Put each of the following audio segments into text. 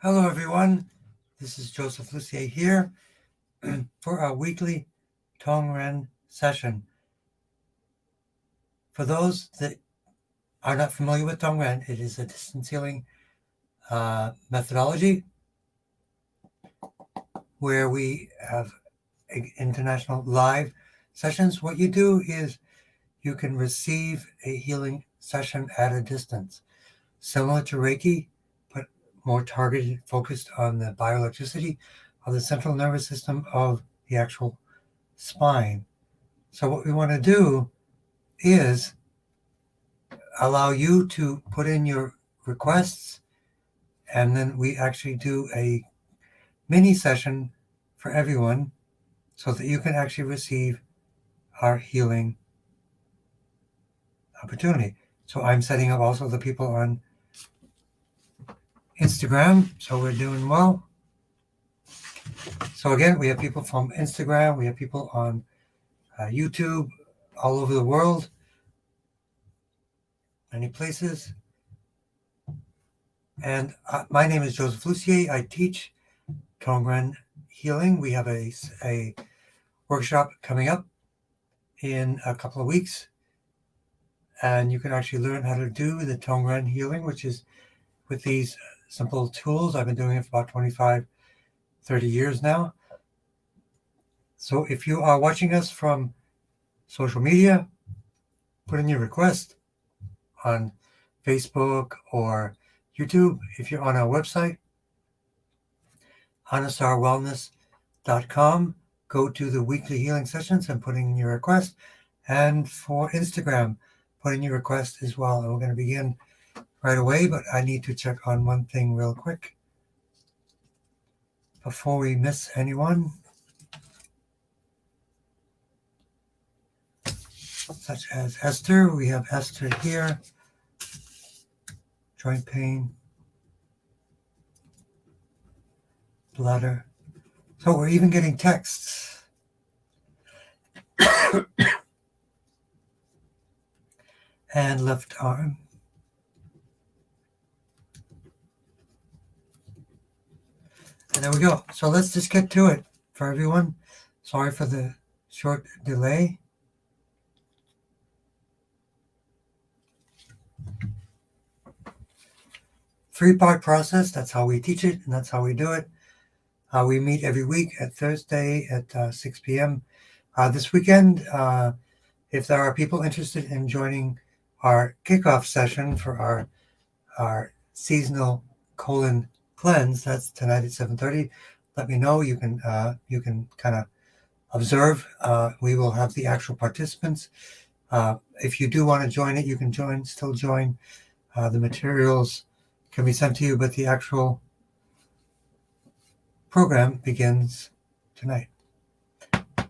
Hello, everyone. This is Joseph Lucier here for our weekly Tongren session. For those that are not familiar with Tongren, it is a distance healing methodology where we have international live sessions. What you do is you can receive a healing session at a distance, similar to Reiki, but more targeted, focused on the bioelectricity of the central nervous system of the actual spine. So what we want to do is allow you to put in your requests, and then we actually do a mini session for everyone so that you can actually receive our healing opportunity. So I'm setting up also the people on Instagram, so we're doing well. So again, we have people from Instagram, we have people on YouTube, all over the world, many places. And my name is Joseph Lucier. I teach Tongren healing. We have a workshop coming up in a couple of weeks, and you can actually learn how to do the Tongren healing, which is with these simple tools. I've been doing it for about 25, 30 years now. So if you are watching us from social media, put in your request on Facebook or YouTube. If you're on our website, anasarwellness.com, go to the weekly healing sessions and put in your request. And for Instagram, put in your request as well. And we're going to begin right away, but I need to check on one thing real quick before we miss anyone, such as Esther. We have Esther here. Joint pain, bladder. So we're even getting texts. And left arm. And there we go. So let's just get to it for everyone. Sorry for the short delay. Three-part process. That's how we teach it, and that's how we do it. We meet every week at Thursday at 6 p.m. This weekend, if there are people interested in joining our kickoff session for our seasonal colon cleanse, that's tonight at 7:30. Let me know. You can kind of observe. We will have the actual participants. If you do want to join it, you can still join. The materials can be sent to you, but the actual program begins tonight.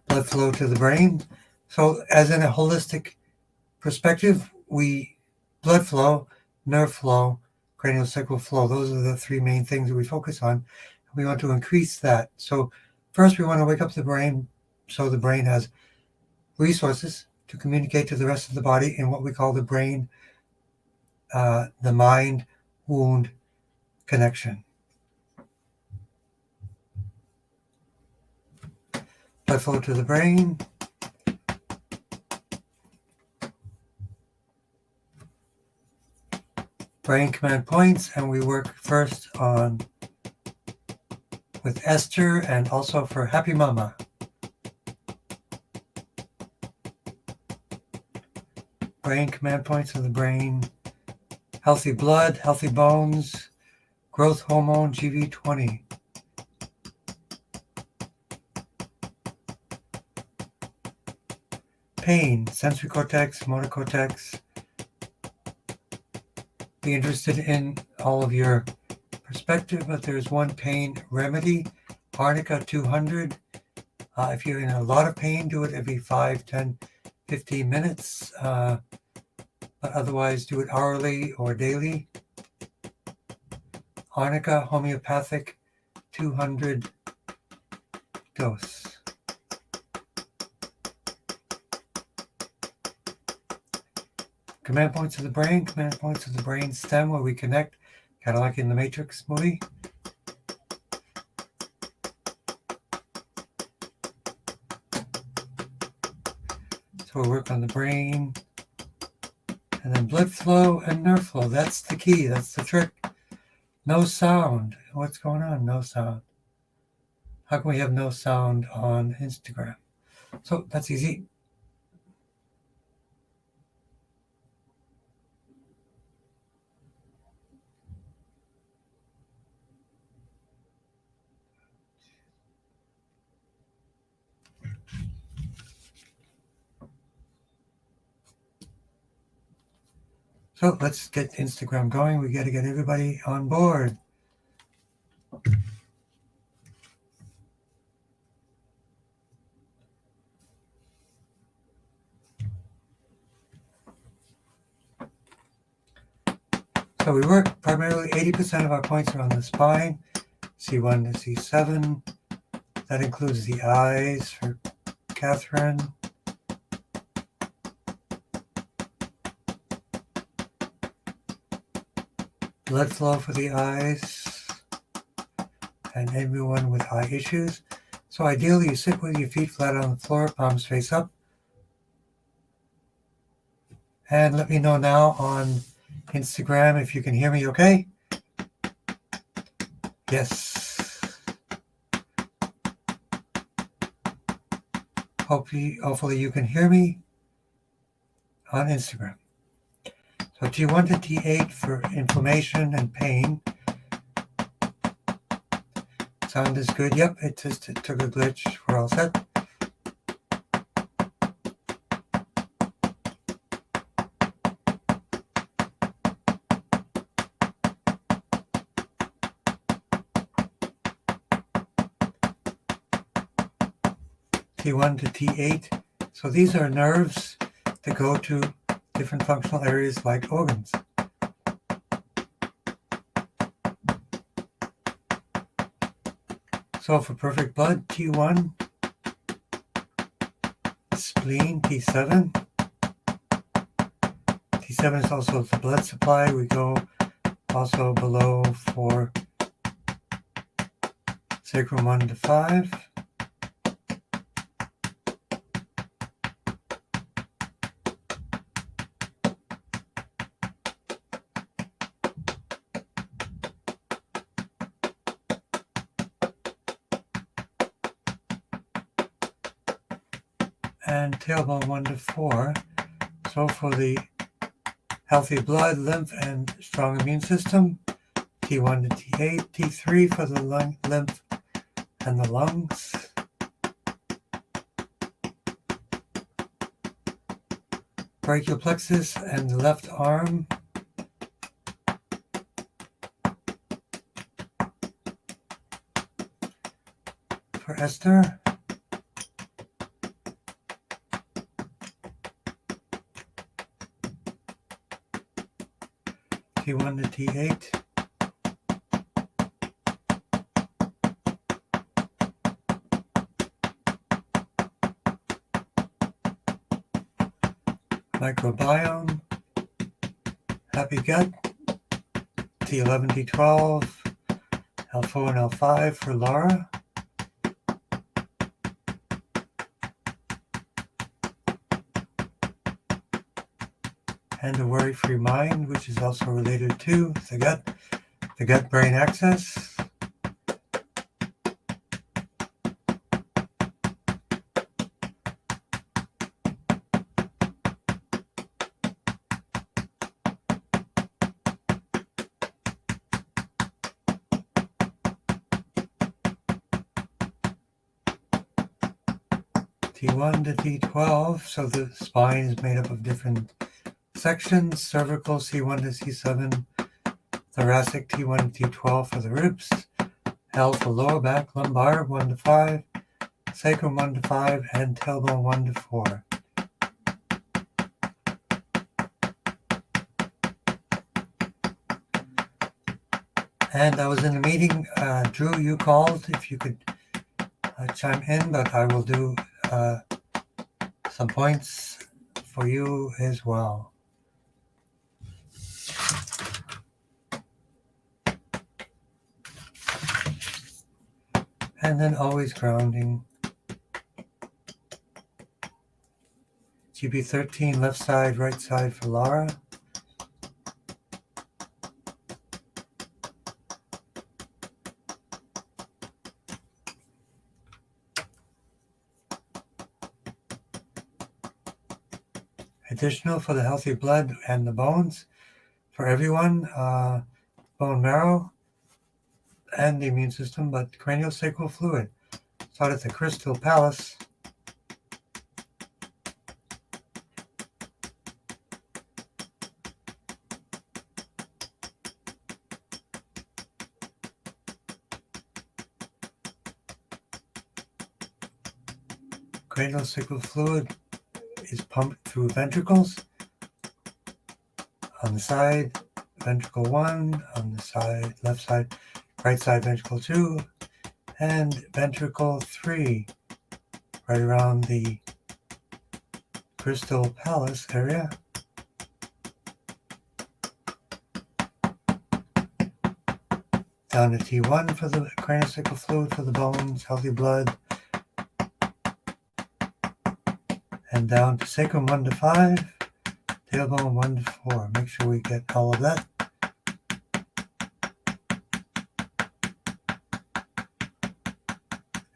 Blood flow to the brain. So as in a holistic perspective, blood flow, nerve flow, craniosacral flow, those are the three main things that we focus on. We want to increase that. So first we want to wake up the brain so the brain has resources to communicate to the rest of the body in what we call the brain, the mind wound connection. Blood flow to the brain. Brain command points, and we work first with Esther and also for Happy Mama. Brain command points of the brain. Healthy blood, healthy bones, growth hormone GV20. Pain, sensory cortex, motor cortex. Be interested in all of your perspective, but there's one pain remedy, Arnica 200. If you're in a lot of pain, do it every 5, 10, 15 minutes. But otherwise do it hourly or daily. Arnica homeopathic 200 dose. Command points of the brain stem where we connect, kind of like in the Matrix movie. So we'll work on the brain. And then blood flow and nerve flow. That's the key. That's the trick. No sound. What's going on? No sound. How can we have no sound on Instagram? So that's easy. So let's get Instagram going. We got to get everybody on board. So we work primarily 80% of our points are on the spine, C1 to C7. That includes the eyes for Catherine. Blood flow for the eyes and everyone with eye issues. So ideally you sit with your feet flat on the floor, palms face up. And let me know now on Instagram if you can hear me okay. Yes. Hopefully you can hear me on Instagram. So T1 to T8 for inflammation and pain. Sound is good. Yep, it took a glitch. We're all set. T1 to T8. So these are nerves that go to different functional areas like organs. So for perfect blood, T1, spleen, T7. T7 is also the blood supply. We go also below for sacrum 1 to 5. And tailbone 1 to 4. So for the healthy blood, lymph, and strong immune system, T1 to T8, T3 for the lymph and the lungs. Brachial plexus and the left arm. For Esther. T1 to T8. Microbiome, happy gut, T11, T12, L4 and L5 for Laura. And a worry-free mind, which is also related to the gut-brain axis. T1 to T12, so the spine is made up of different sections, cervical C1 to C7, thoracic T1 to T12 for the ribs, L for lower back, lumbar 1 to 5, sacrum 1 to 5, and tailbone 1 to 4. And I was in a meeting, Drew, you called, if you could chime in, but I will do some points for you as well. And then always grounding. GB13, left side, right side for Laura. Additional for the healthy blood and the bones for everyone, bone marrow and the immune system, but craniosacral fluid. Start at the Crystal Palace. Craniosacral fluid is pumped through ventricles on the side, ventricle 1, on the side, left side, right side, ventricle 2, and ventricle 3, right around the Crystal Palace area. Down to T1 for the craniosacral fluid for the bones, healthy blood. And down to sacrum 1 to 5, tailbone 1 to 4. Make sure we get all of that.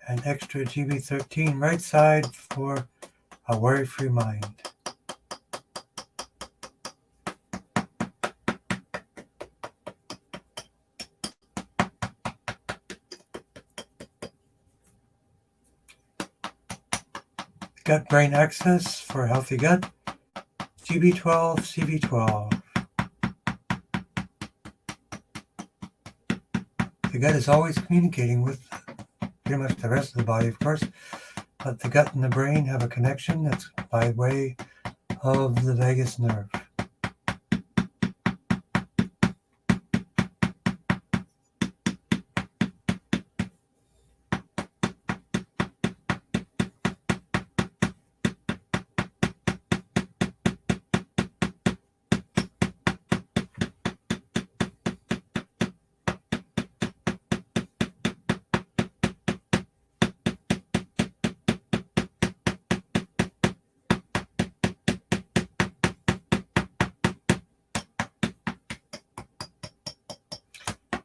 And extra GB13 right side for a worry-free mind. Gut-brain access for a healthy gut. GB12, CV12. The gut is always communicating with pretty much the rest of the body, of course, but the gut and the brain have a connection that's by way of the vagus nerve.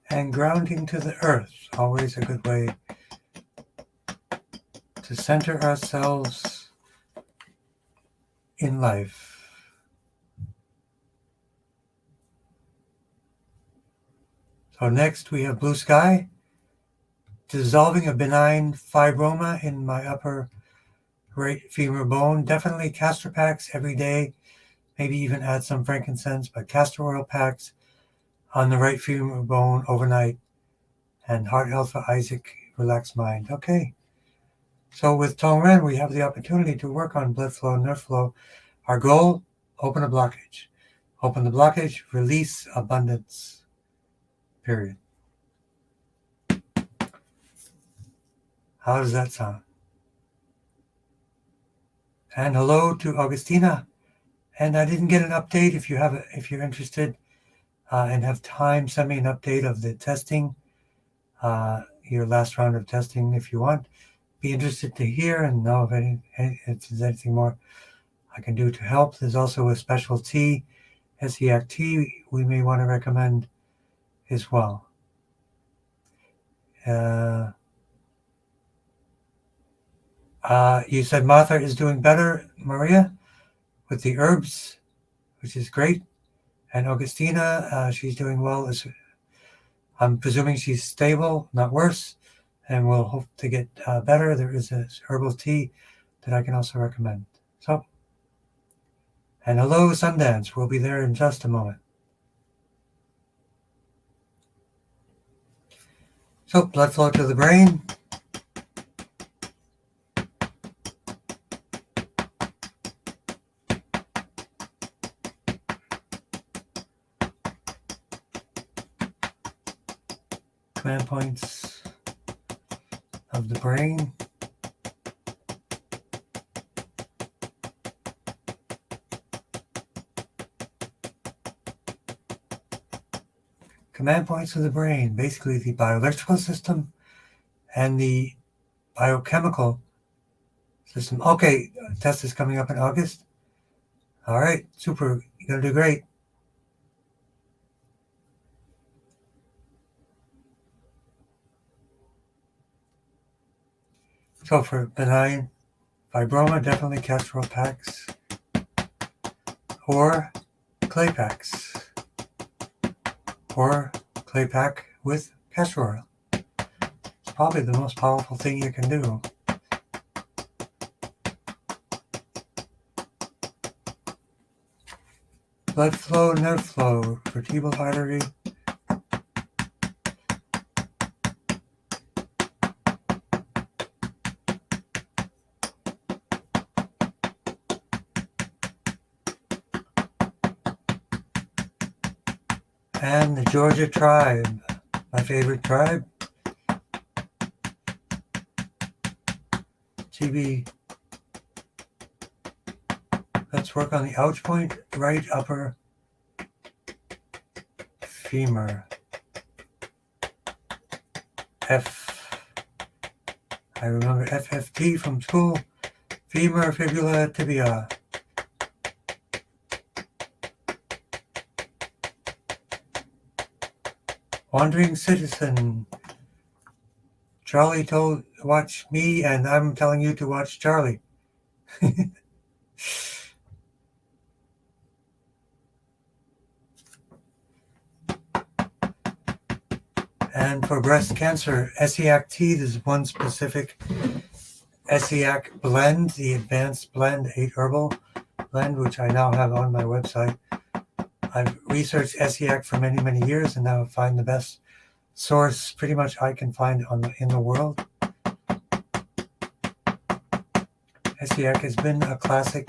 And grounding to the earth, always a good way to center ourselves in life. So next we have blue sky, dissolving a benign fibroma in my upper right femur bone. Definitely castor packs every day, maybe even add some frankincense, but castor oil packs on the right femur bone overnight, and heart health for Isaac, relaxed mind. Okay, so with Tongren, we have the opportunity to work on blood flow, nerve flow. Our goal, open a blockage. Open the blockage, release abundance, period. How does that sound? And hello to Augustina. And I didn't get an update. If you're interested and have time, send me an update of the testing, your last round of testing, if you want. Be interested to hear and know if there's anything more I can do to help. There's also a special tea, SEAC tea, we may want to recommend as well. You said Martha is doing better, Maria, with the herbs, which is great. And Augustina, she's doing well. I'm presuming she's stable, not worse, and we'll hope to get better. There is a herbal tea that I can also recommend. So, and hello, Sundance. We'll be there in just a moment. So, blood flow to the brain. Command points of the brain. Command points of the brain, basically the bioelectrical system and the biochemical system. Okay, test is coming up in August. All right, super. You're going to do great. So for benign fibroma, definitely castor oil packs or clay packs or clay pack with castor oil. It's probably the most powerful thing you can do. Blood flow, nerve flow, vertebral artery. And the Georgia tribe, my favorite tribe. GB. Let's work on the ouch point, right upper femur. I remember FFT from school. Femur, fibula, tibia. Wandering citizen. Charlie told watch me, and I'm telling you to watch Charlie. And for breast cancer, Essiac-T is one specific Essiac blend, the advanced blend, 8 herbal blend, which I now have on my website. I've researched Essiac for many, many years, and now I find the best source pretty much I can find in the world. Essiac has been a classic,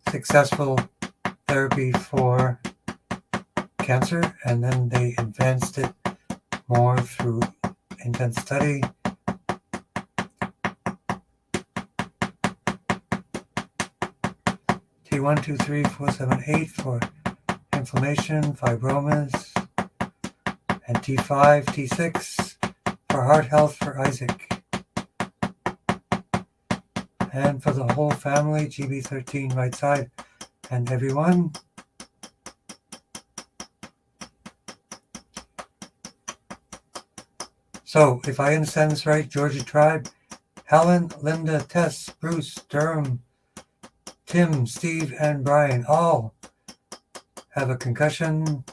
successful therapy for cancer, and then they advanced it more through intense study. T1, 2, 3, 4, 7, 8 for inflammation, fibromas, and T5, T6 for heart health for Isaac. And for the whole family, GB13 right side, and everyone. So, if I understand this right, Georgia tribe, Helen, Linda, Tess, Bruce, Durham, Tim, Steve, and Brian all have a concussion,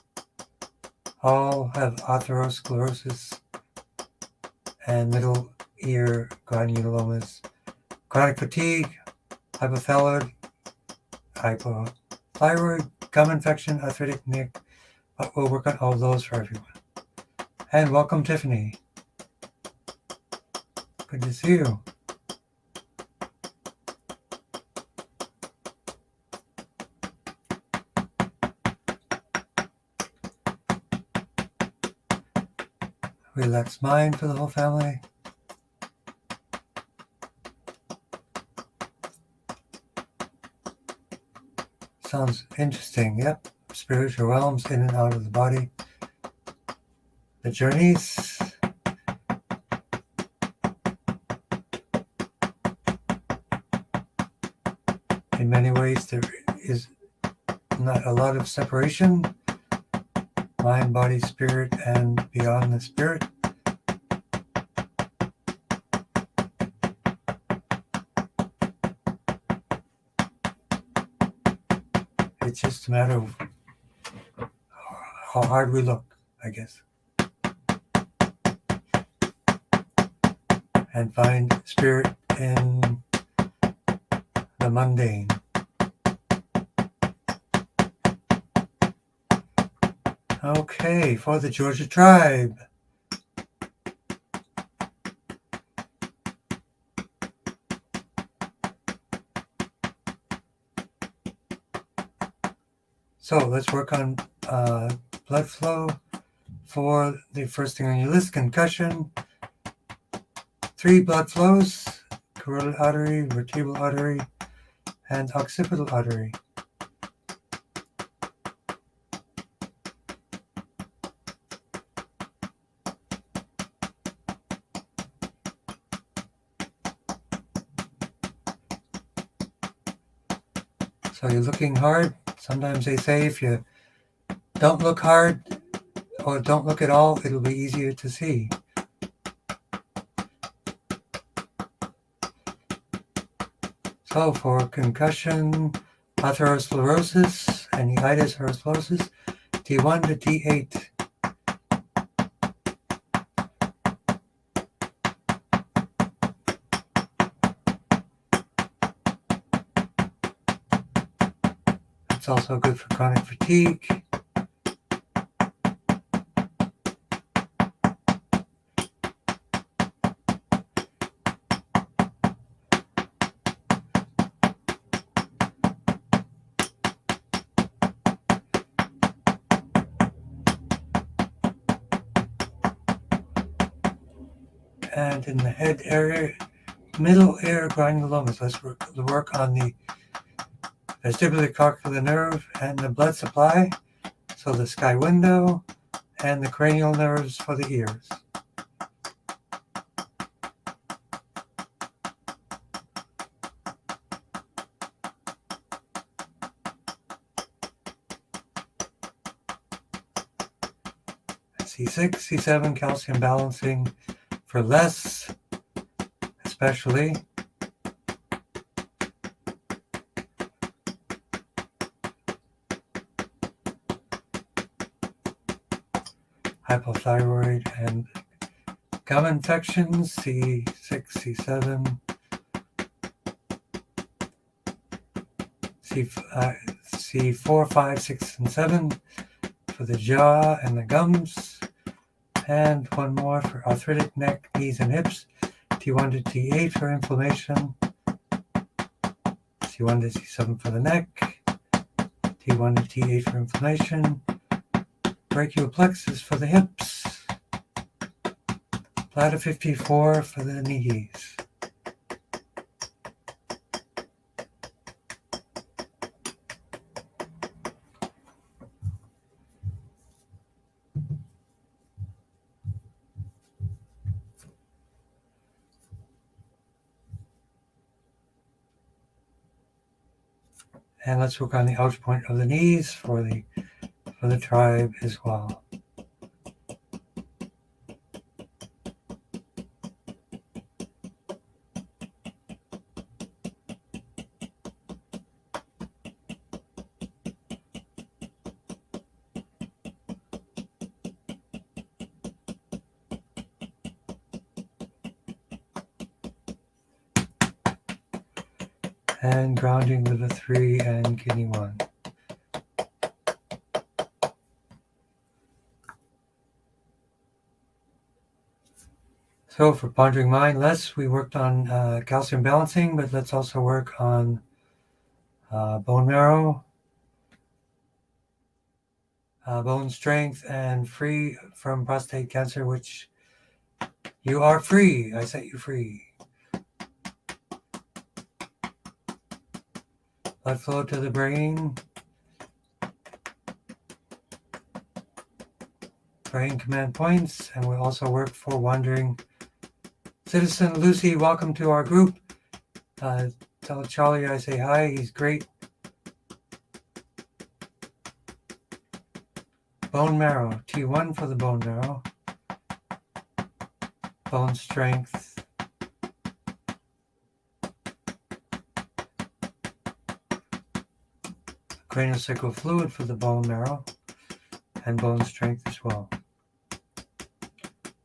all have atherosclerosis and middle ear granulomas, chronic fatigue, hypothyroid, gum infection, arthritic neck. We'll work on all those for everyone. And welcome, Tiffany. Good to see you. Relaxed mind for the whole family. Sounds interesting. Yep. Spiritual realms in and out of the body. The journeys. In many ways, there is not a lot of separation. Mind, body, spirit, and beyond the spirit. It's just a matter of how hard we look, I guess. And find spirit in the mundane. Okay, for the Georgia tribe. So let's work on blood flow for the first thing on your list, concussion. 3 blood flows, carotid artery, vertebral artery, and occipital artery. So you're looking hard. Sometimes they say if you don't look hard or don't look at all, it'll be easier to see. So for concussion, atherosclerosis, and itis herosclerosis, T1 to T8. It's also good for chronic fatigue. And in the head area, middle ear granulomas. Let's work on the vestibulocochlear nerve and the blood supply. So the sky window and the cranial nerves for the ears. C6, C7, calcium balancing for less, especially. Hypothyroid and gum infections, C6, C7, C4, 5, 6, and 7 for the jaw and the gums. And one more for arthritic neck, knees, and hips. T1 to T8 for inflammation. T1 to T7 for the neck. T1 to T8 for inflammation. Brachial plexus for the hips. Bladder 54 for the knees. And let's work on the outer point of the knees for the tribe as well. And grounding liver 3 and kidney 1. So for pondering mind less, we worked on calcium balancing, but let's also work on bone marrow, bone strength, and free from prostate cancer, which you are free. I set you free. Blood flow to the brain. Brain command points, and we'll also work for wandering citizen. Lucy, welcome to our group. Tell Charlie I say hi, he's great. Bone marrow, T1 for the bone marrow. Bone strength. Craniosacral fluid for the bone marrow and bone strength as well.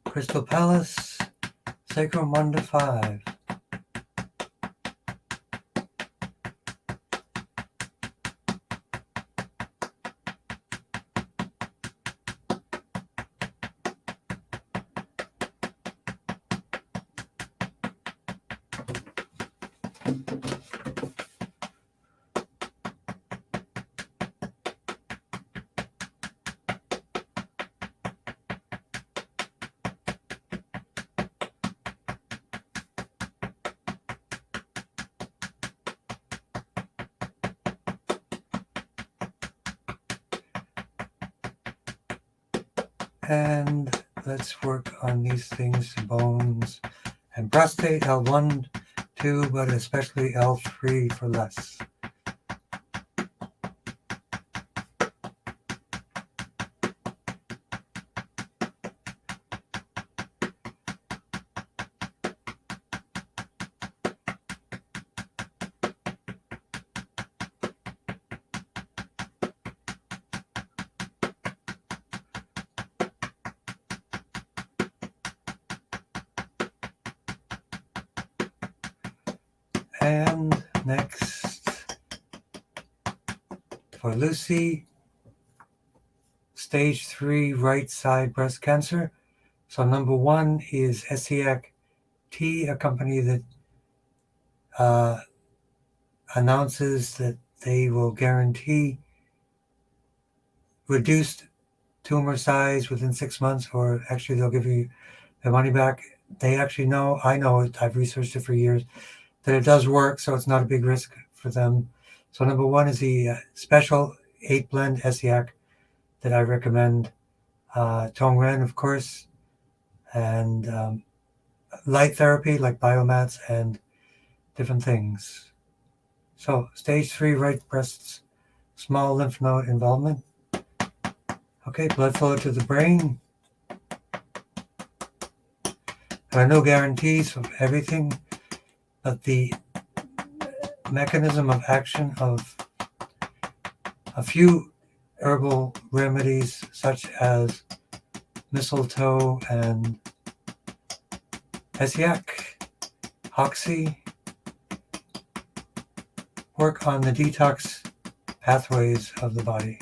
Crystal Palace, Sacrum 1 to 5. And let's work on these things, bones and prostate, L1, 2, but especially L3 for less. And next, for Lucy, stage 3 right side breast cancer. So number 1 is SEAC-T, a company that announces that they will guarantee reduced tumor size within 6 months, or actually they'll give you their money back. They actually know, I know it, I've researched it for years, that it does work, so it's not a big risk for them. So number 1 is the special 8-blend SEAC that I recommend. Tongren, of course, and light therapy like biomats and different things. So stage 3 right breast's small lymph node involvement. Okay, blood flow to the brain. There are no guarantees of everything, but the mechanism of action of a few herbal remedies such as mistletoe and SEAC, Hoxie, work on the detox pathways of the body.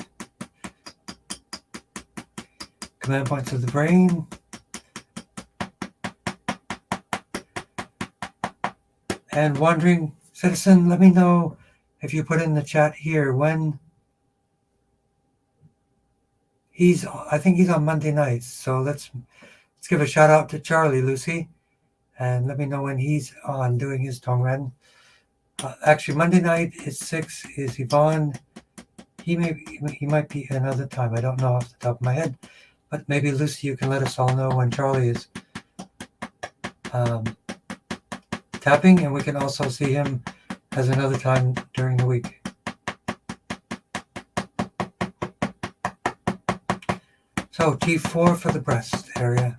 Command points of the brain. And wondering citizen, let me know if you put in the chat here when I think he's on Monday nights. So let's give a shout out to Charlie, Lucy, and let me know when he's on doing his Tongren. Actually, Monday night is 6 is Yvonne. He might be another time. I don't know off the top of my head, but maybe Lucy, you can let us all know when Charlie is tapping, and we can also see him as another time during the week. So T4 for the breast area.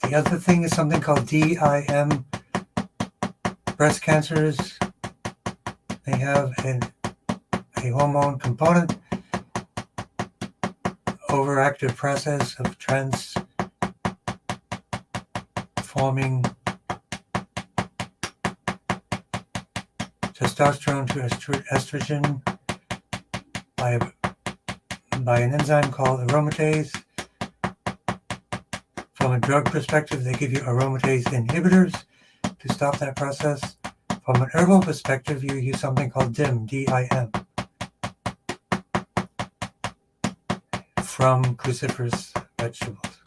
The other thing is something called DIM. Breast cancers, they have a hormone component, overactive process of transforming testosterone to estrogen by an enzyme called aromatase. From a drug perspective, they give you aromatase inhibitors to stop that process. From an herbal perspective, you use something called DIM, D-I-M, from cruciferous vegetables.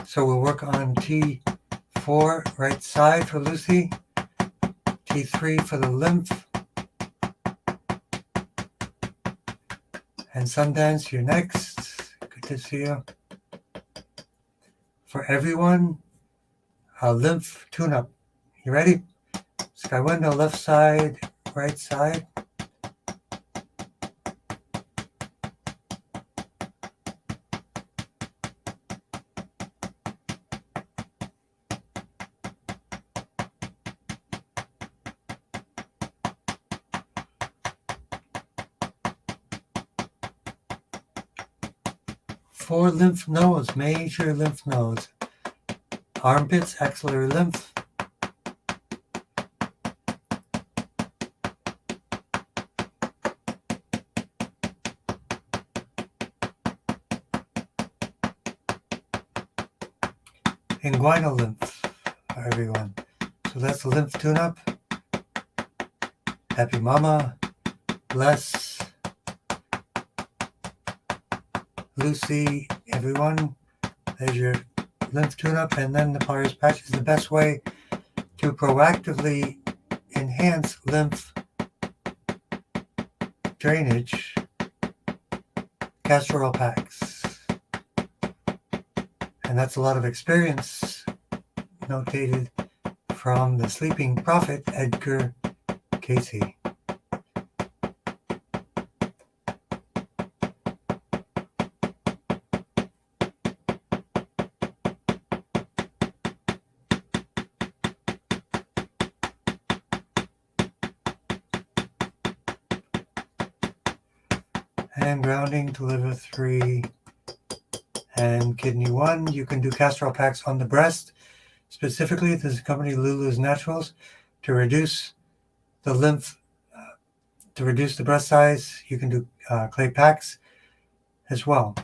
So we'll work on T4, right side for Lucy, T3 for the lymph, and Sundance, you're next. Good to see you. For everyone, a lymph tune-up. You ready? Sky window, left side, right side. Four lymph nodes, major lymph nodes. Armpits, axillary lymph. Inguinal lymph for everyone. So that's the lymph tune-up. Happy Mama. Bless. Lucy, everyone. There's your lymph tune-up, and then the Parish patch is the best way to proactively enhance lymph drainage. Castor oil packs. And that's a lot of experience notated from the sleeping prophet Edgar Casey. And grounding to liver 3, And kidney 1, you can do castor oil packs on the breast. Specifically, this is company Lulu's Naturals to reduce the lymph, to reduce the breast size. You can do clay packs as well.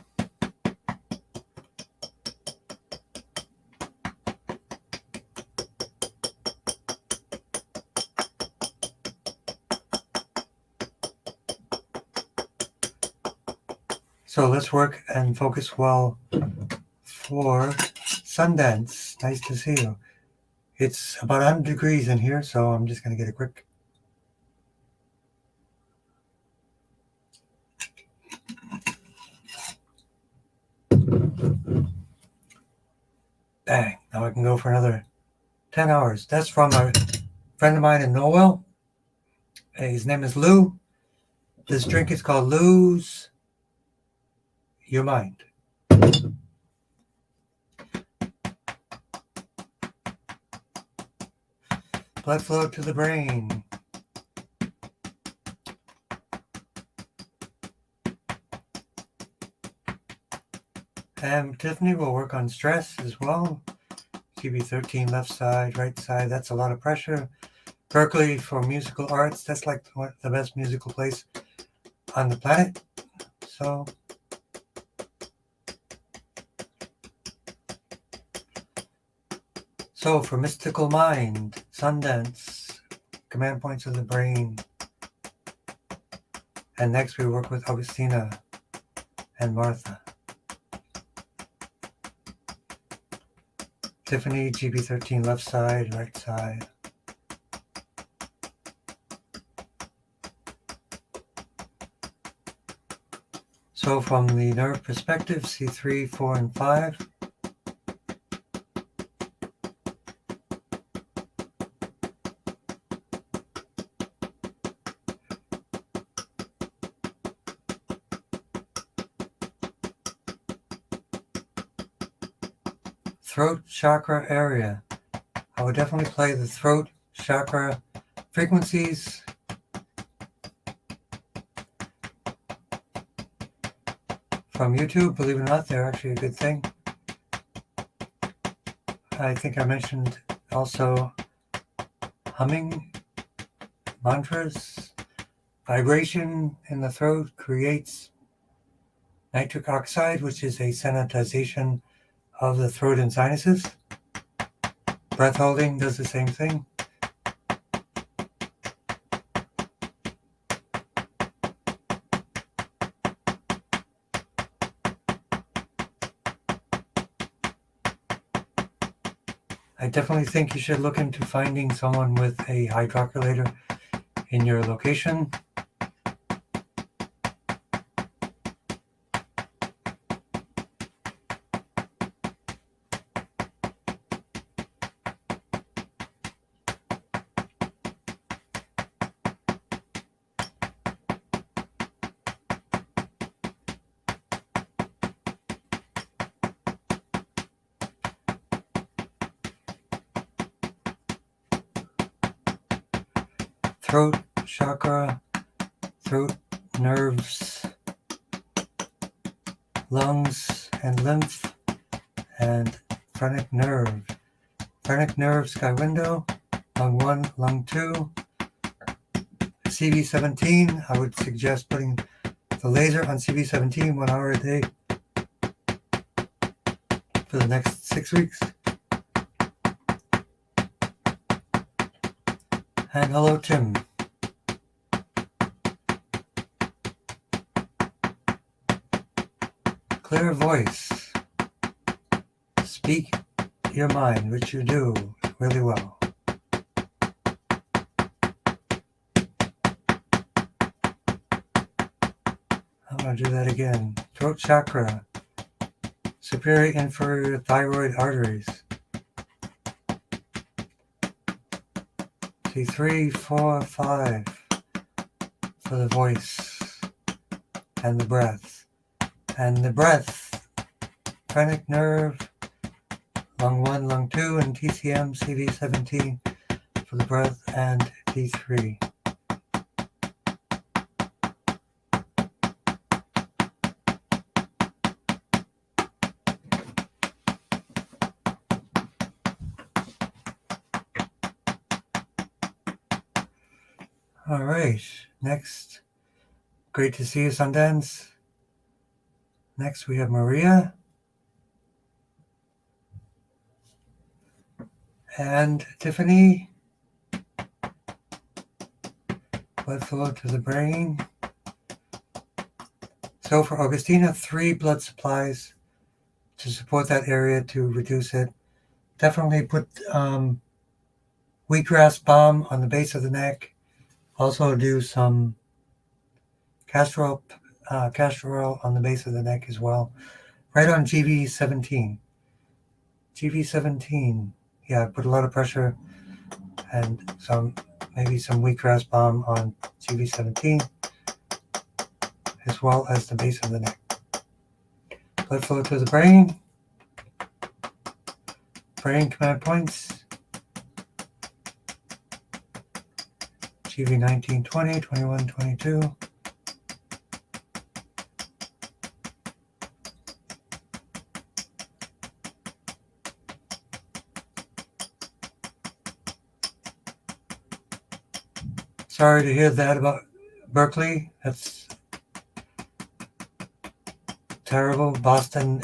So let's work and focus well for Sundance. Nice to see you. It's about 100 degrees in here, so I'm just going to get a quick. Bang. Now I can go for another 10 hours. That's from a friend of mine in Noel. His name is Lou. This drink is called Lose Your Mind. Blood flow to the brain. And Tiffany will work on stress as well. CB13, left side, right side. That's a lot of pressure. Berkeley for musical arts. That's like the best musical place on the planet. So for mystical mind, Sundance, command points of the brain. And next we work with Augustina and Martha. Tiffany, GB13, left side, right side. So from the nerve perspective, C3, 4, and 5. Throat chakra area. I would definitely play the throat chakra frequencies. From YouTube, believe it or not, they're actually a good thing. I think I mentioned also humming mantras. Vibration in the throat creates nitric oxide, which is a sanitization of the throat and sinuses. Breath holding does the same thing. I definitely think you should look into finding someone with a hydrocollator in your location. Throat chakra, throat nerves, lungs and lymph, and phrenic nerve. Phrenic nerve, sky window, lung 1, lung 2. CV17, I would suggest putting the laser on CV17 1 hour a day for the next 6 weeks. And hello, Tim. Clear voice. Speak your mind, which you do really well. I'm going to do that again. Throat chakra. Superior, inferior thyroid arteries. C3, 4, 5 for the voice and the breath. And the breath, phrenic nerve, lung 1, lung 2, and TCM, CV17 for the breath, and D3. All right. Next, great to see you, Sundance. Next, we have Maria and Tiffany. Blood flow to the brain. So for Augustina, 3 blood supplies to support that area to reduce it. Definitely put wheatgrass balm on the base of the neck. Also do some castor oil on the base of the neck as well. Right on GV17. GV17. Yeah, put a lot of pressure and maybe some wheatgrass balm on GV17 as well as the base of the neck. Blood flow to the brain. Brain command points. GV 19, 20, 21, 22. Sorry to hear that about Berkeley. That's terrible. Boston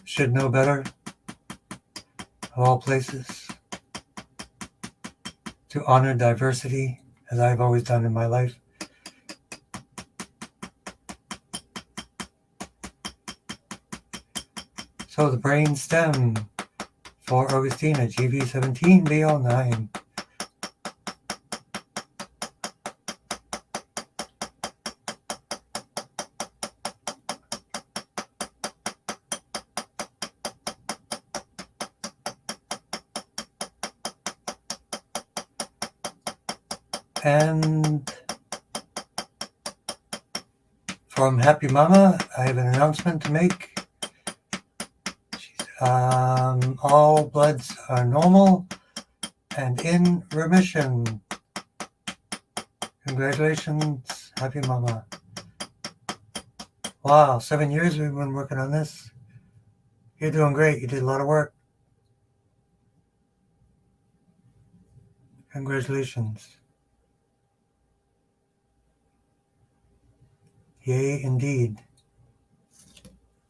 should know better, of all places, to honor diversity, as I've always done in my life. So the brain stem for Augustina, GV17, BL9. And from Happy Mama, I have an announcement to make. All bloods are normal and in remission. Congratulations, Happy Mama. Wow, 7 years we've been working on this. You're doing great. You did a lot of work. Congratulations. Yay, indeed.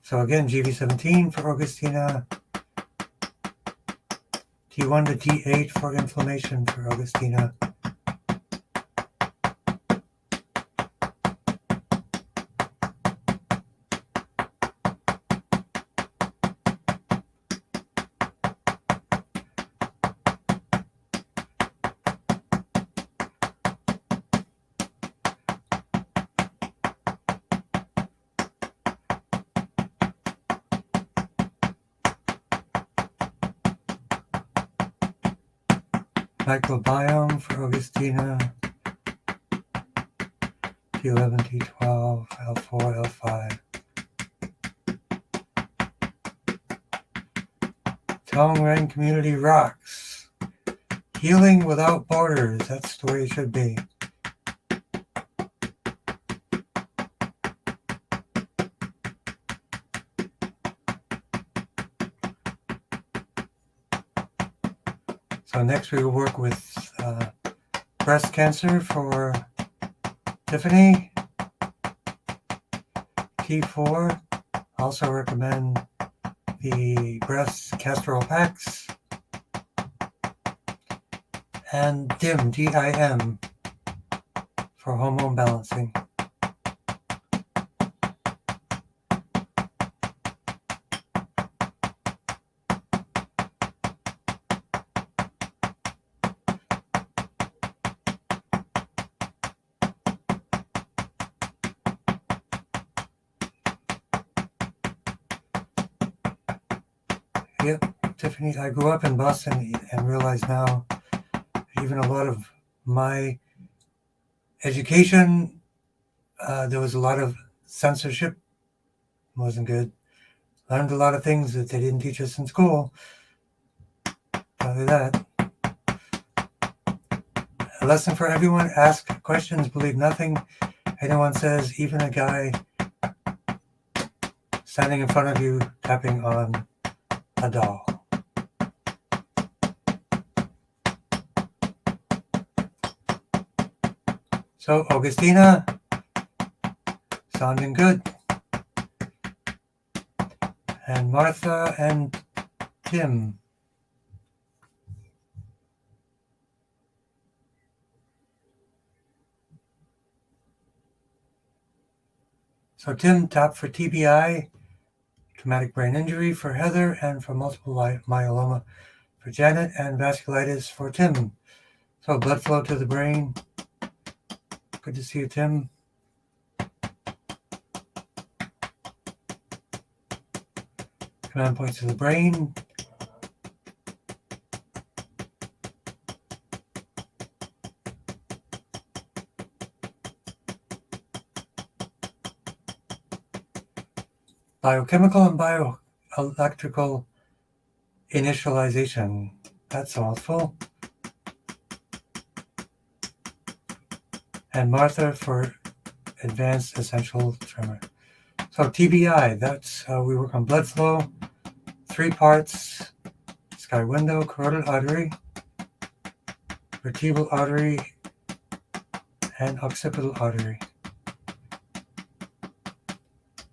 So again, GV17 for Augustina. T1 to T8 for inflammation for Augustina. Microbiome for Augustina. T11, T12, L4, L5. Tongren community rocks. Healing without borders. That's the way it should be. So next we will work with breast cancer for Tiffany. T4. Also recommend the breast castor oil packs. And DIM, D-I-M, for hormone balancing. Yep, Tiffany, I grew up in Boston and realize now even a lot of my education, there was a lot of censorship. It wasn't good. Learned a lot of things that they didn't teach us in school. Probably that. A lesson for everyone, ask questions, believe nothing anyone says, even a guy standing in front of you tapping on a doll. So, Augustina, sounding good. And Martha and Tim. So Tim tapped for TBI, traumatic brain injury for Heather, and for multiple myeloma for Janet, and vasculitis for Tim. So blood flow to the brain. Good to see you, Tim. Command points to the brain. Biochemical and bioelectrical initialization. That's a mouthful. And Martha for advanced essential tremor. So TBI, that's how we work on blood flow. 3 parts: sky window, carotid artery, vertebral artery, and occipital artery.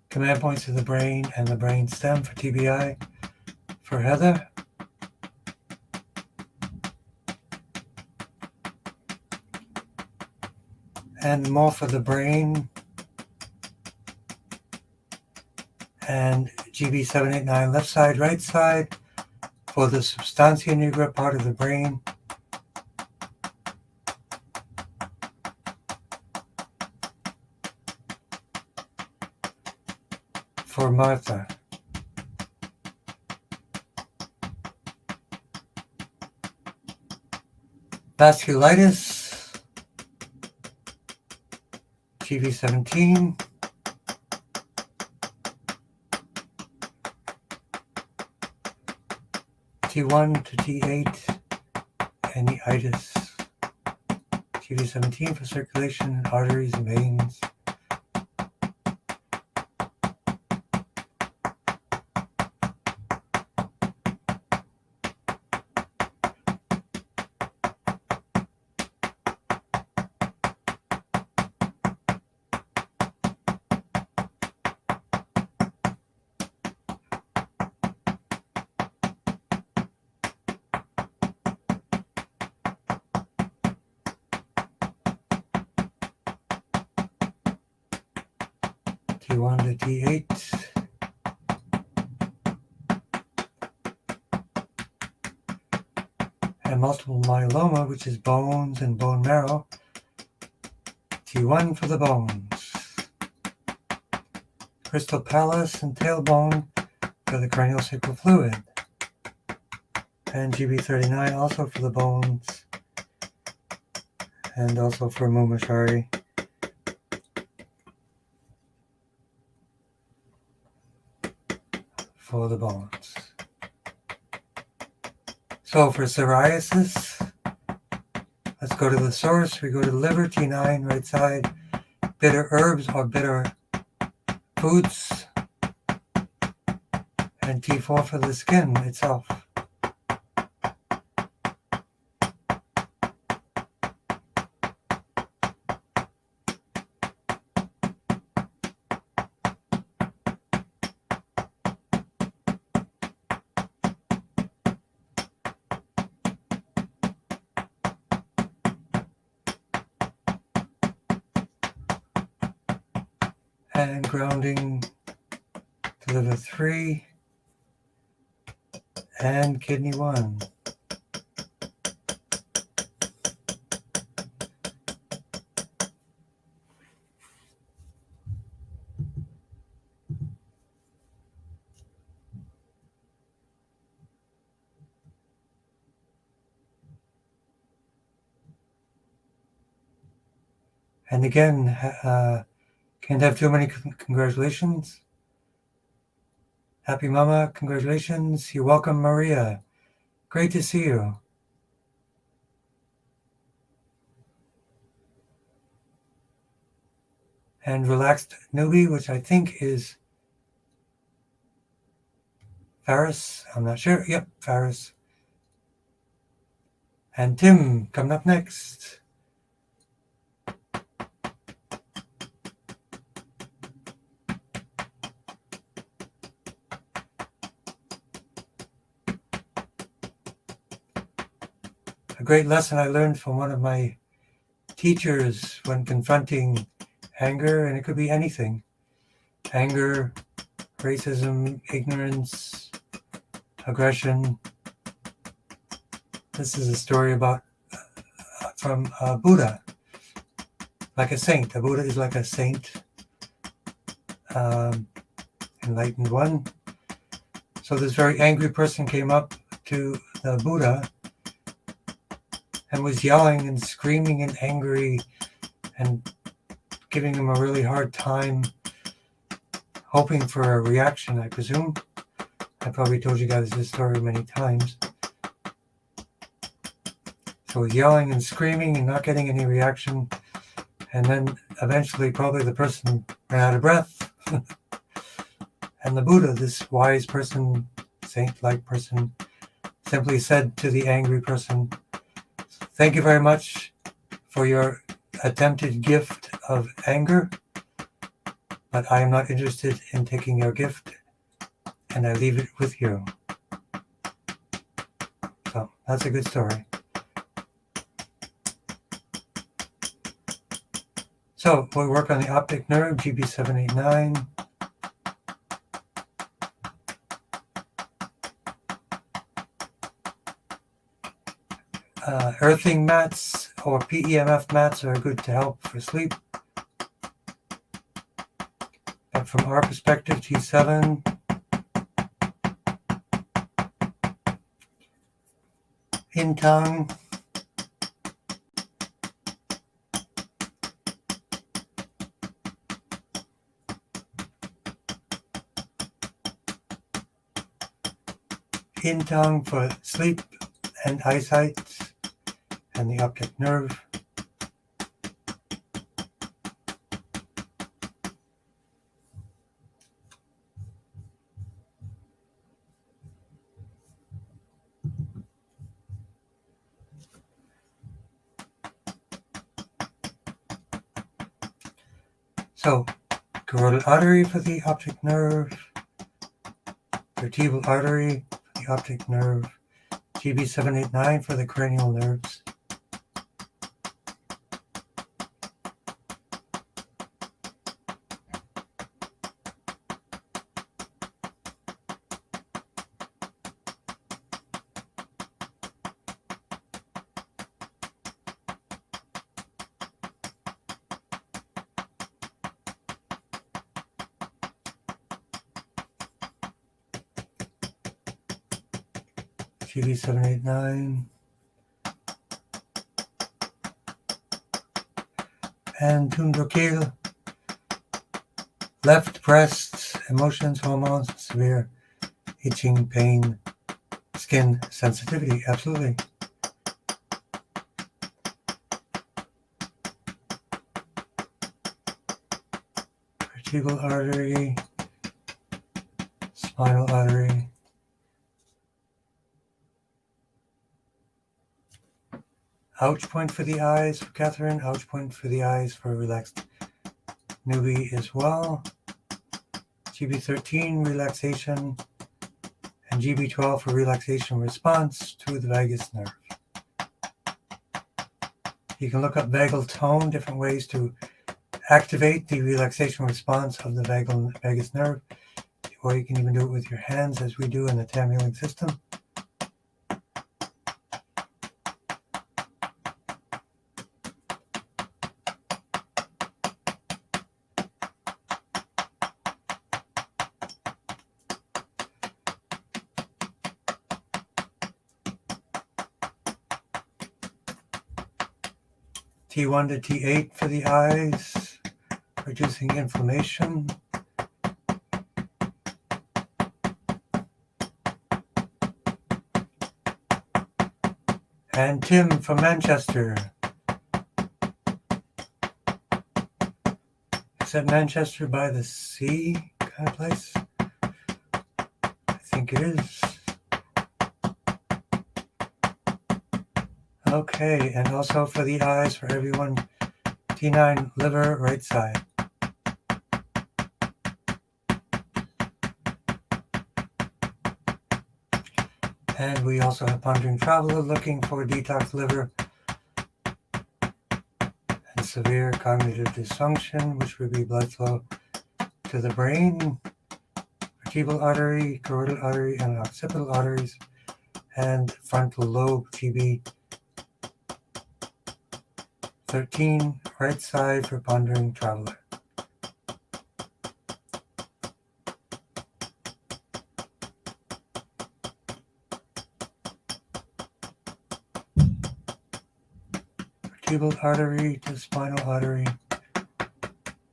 Command points to the brain and the brain stem for TBI. For Heather, and more for the brain, and GB789 left side, right side for the substantia nigra part of the brain. For Martha. Vasculitis, TV17, T1 to T8, and the itis. TV17 for circulation, arteries, and veins. T1 to T8. And multiple myeloma, which is bones and bone marrow. T1 for the bones. Crystal palace and tailbone for the cranial sacral fluid. And GB39 also for the bones. And also for Mumashari. For the bones. So for psoriasis, let's go to the source. We go to the liver, T9, right side. Bitter herbs or bitter foods. And T4 for the skin itself. And grounding to liver 3 and kidney 1. And again, can't have too many congratulations. Happy Mama, congratulations. You're welcome, Maria. Great to see you. And relaxed newbie, which I think is Faris. I'm not sure. Yep, Faris. And Tim coming up next. a great lesson I learned from one of my teachers when confronting anger, and it could be anything. Anger, racism, ignorance, aggression. This is a story about from Buddha, like a saint. A Buddha is like a saint, enlightened one. So this very angry person came up to the Buddha and was yelling and screaming and angry and giving him a really hard time, hoping for a reaction, I presume. I probably told you guys this story many times. So he's yelling and screaming and not getting any reaction. And then eventually probably the person ran out of breath. And the Buddha, this wise person, saint-like person, simply said to the angry person, "Thank you very much for your attempted gift of anger, but I am not interested in taking your gift, and I leave it with you." So that's a good story. So we work on the optic nerve, GB789. Earthing mats or PEMF mats are good to help for sleep. But from our perspective, T7, in Tong, in Tong for sleep and eyesight and the optic nerve. So, carotid artery for the optic nerve, vertebral artery for the optic nerve, GB789 for the cranial nerves. GB789 and Tongren, left breast, emotions, hormones, severe itching, pain, skin sensitivity, absolutely. Vertebral artery, spinal artery. Ouch point for the eyes for Catherine. Ouch point for the eyes for relaxed newbie as well. GB13 relaxation and GB12 for relaxation response to the vagus nerve. You can look up vagal tone, different ways to activate the relaxation response of the vagus nerve, or you can even do it with your hands as we do in the TAM healing system. T1 to T8 for the eyes, reducing inflammation. And Tim from Manchester. Is that Manchester by the sea kind of place? I think it is. Okay, and also for the eyes for everyone, T9 liver, right side. And we also have Pondering Traveler looking for detox liver and severe cognitive dysfunction, which would be blood flow to the brain, vertebral artery, carotid artery, and occipital arteries, and frontal lobe, GB 13, right side for Pondering Traveler. Vertebral artery to spinal artery.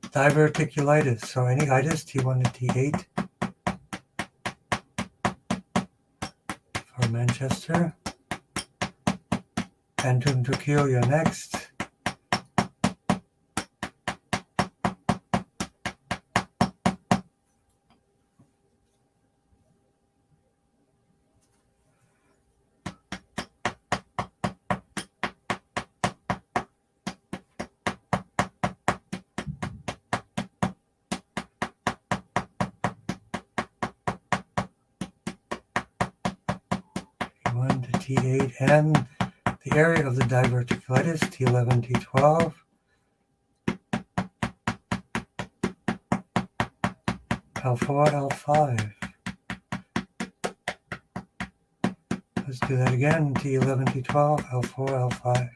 Diverticulitis, so any itis, T1 to T8 for Manchester. And Tuntukilia next. T1 to T8 and the area of the diverticulitis, T11, T12. L4, L5. Let's do that again, T11, T12, L4, L5.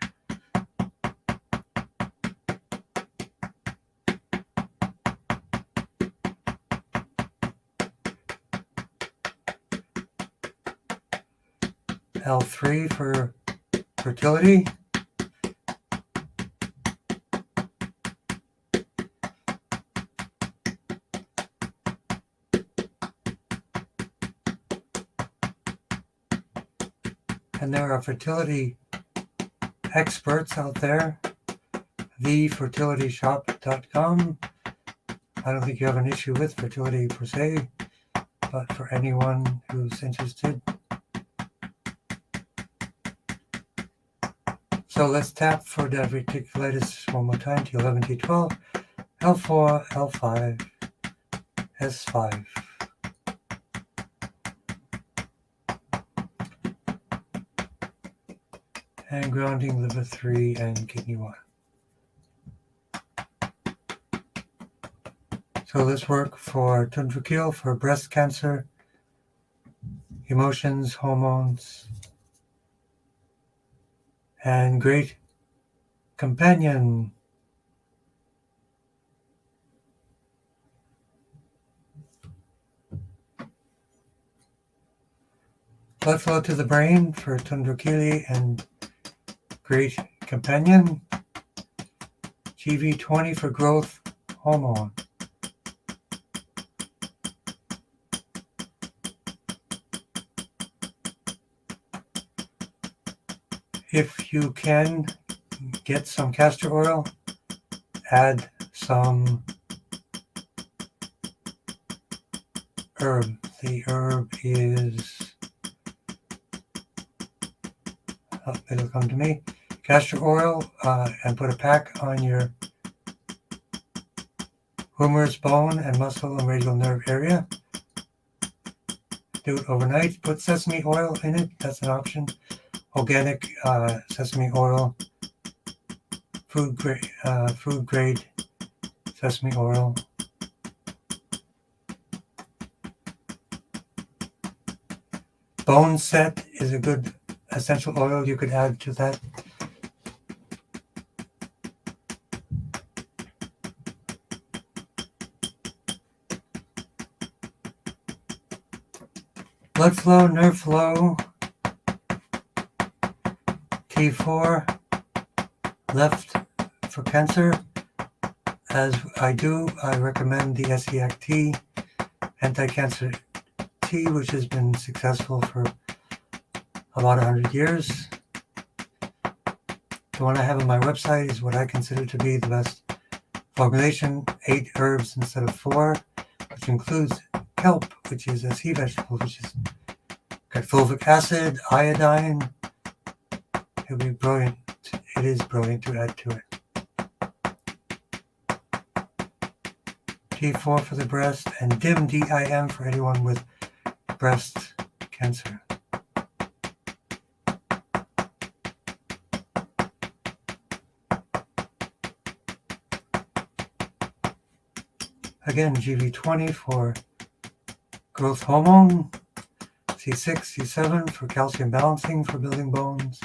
L3 for fertility. And there are fertility experts out there. thefertilityshop.com. I don't think you have an issue with fertility per se, but for anyone who's interested. So let's tap for diverticulitis one more time, T11, T12, L4, L5, S5. And grounding liver 3 and kidney 1. So let's work for Tundrakil for breast cancer, emotions, hormones, and great companion. Blood flow to the brain for Tundrakili and great companion. GV20 for growth hormone. If you can get some castor oil, add some herb. The herb is, it'll come to me, castor oil, and put a pack on your humerus bone and muscle and radial nerve area. Do it overnight. Put sesame oil in it. That's an option. Organic sesame oil, food grade sesame oil. Bone set is a good essential oil you could add to that. Blood flow, nerve flow. T4, left for cancer. As I do, I recommend the SEAC T, anti-cancer tea, which has been successful for about 100 years. The one I have on my website is what I consider to be the best formulation, 8 herbs instead of 4, which includes kelp, which is a sea vegetable, which is got fulvic acid, iodine. It'll be brilliant. It is brilliant to add to it. T4 for the breast and DIM, DIM for anyone with breast cancer. Again, GV20 for growth hormone, C6, C7 for calcium balancing for building bones.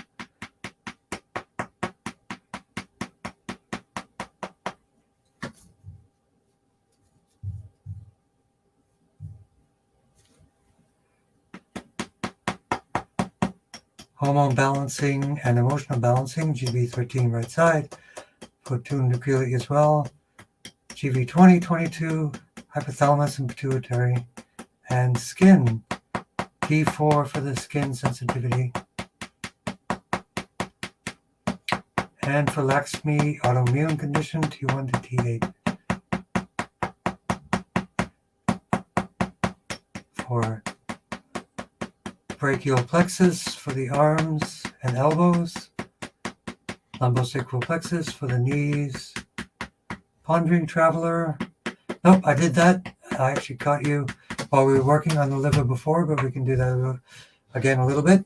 Hormone balancing and emotional balancing, GV13 right side, for tuned nucleoli as well. GV20, 22, hypothalamus and pituitary, and skin, T4 for the skin sensitivity. And for laxmi, autoimmune condition, T1 to T8. For brachial plexus for the arms and elbows, lumbosacral plexus for the knees, pondering traveler. Nope, I did that. I actually caught you while we were working on the liver before, but we can do that again a little bit.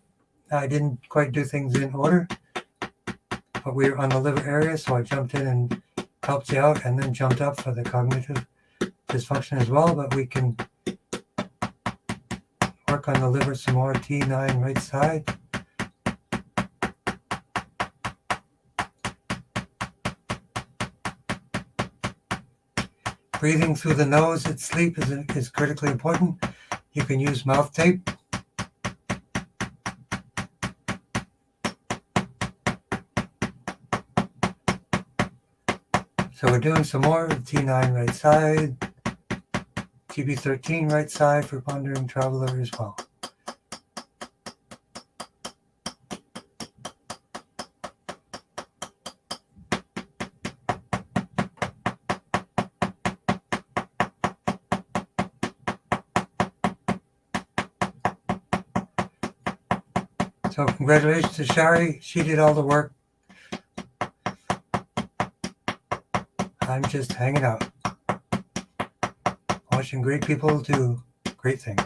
I didn't quite do things in order, but we were on the liver area, so I jumped in and helped you out and then jumped up for the cognitive dysfunction as well, but we can work on the liver some more. T9 right side. Breathing through the nose at sleep is critically important. You can use mouth tape. So we're doing some more. T9 right side. GB13 right side for pondering traveler as well. So congratulations to Shari. She did all the work. I'm just hanging out, watching great people do great things.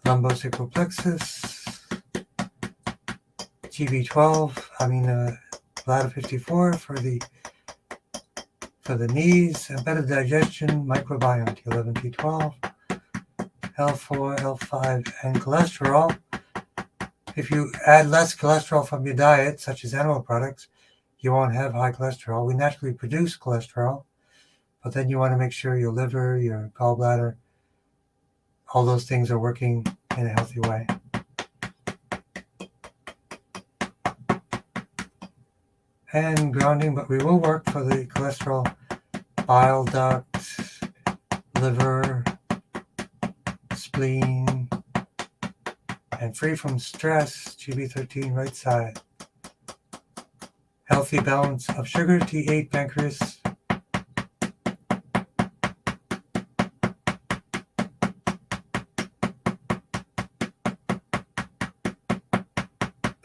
Lumbosacral plexus, bladder 54 for the knees, and better digestion, microbiome, T11, T12, L4, L5, and cholesterol. If you add less cholesterol from your diet, such as animal products, you won't have high cholesterol. We naturally produce cholesterol, but then you want to make sure your liver, your gallbladder, all those things are working in a healthy way. And grounding, but we will work for the cholesterol, bile duct, liver, spleen, and free from stress, GB13 right side. Healthy balance of sugar, T8 pancreas.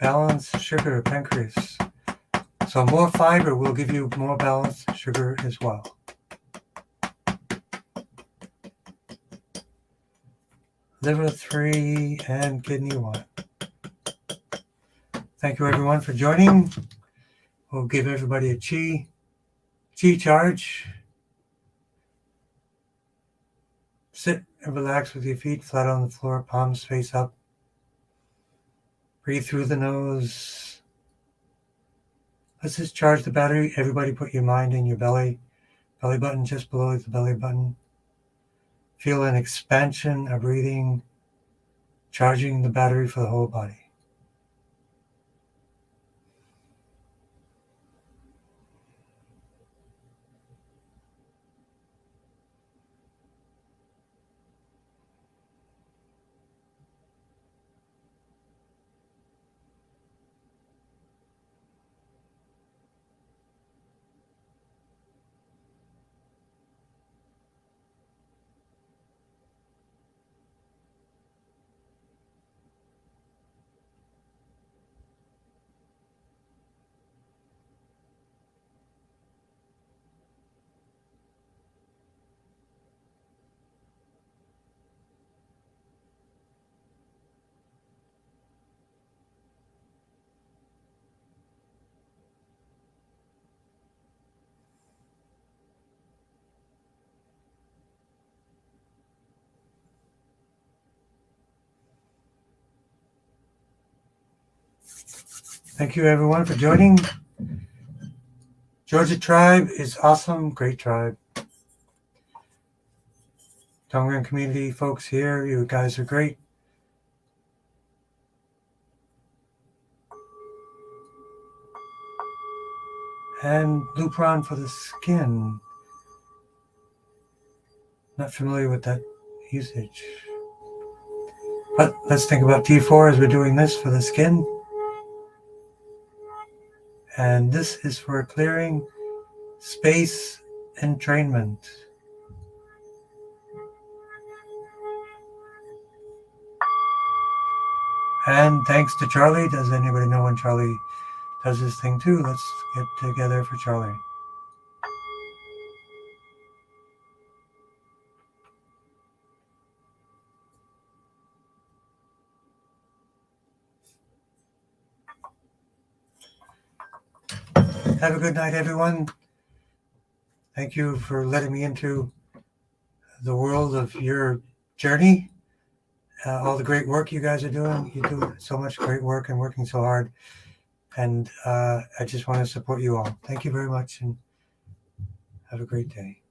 Balanced sugar, pancreas. So more fiber will give you more balanced sugar as well. Liver 3 and kidney 1. Thank you everyone for joining. We'll give everybody a chi charge. Sit and relax with your feet flat on the floor, palms face up. Breathe through the nose. Let's just charge the battery. Everybody put your mind in your belly button just below the belly button. Feel an expansion of breathing, charging the battery for the whole body. Thank you, everyone, for joining. Georgia Tribe is awesome. Great tribe. Tongren community folks here, you guys are great. And Lupron for the skin. Not familiar with that usage. But let's think about T4 as we're doing this for the skin. And this is for clearing space entrainment. And thanks to Charlie. Does anybody know when Charlie does his thing too? Let's get together for Charlie. Have a good night, everyone. Thank you for letting me into the world of your journey. All the great work you guys are doing. You do so much great work and working so hard. And I just want to support you all. Thank you very much and have a great day.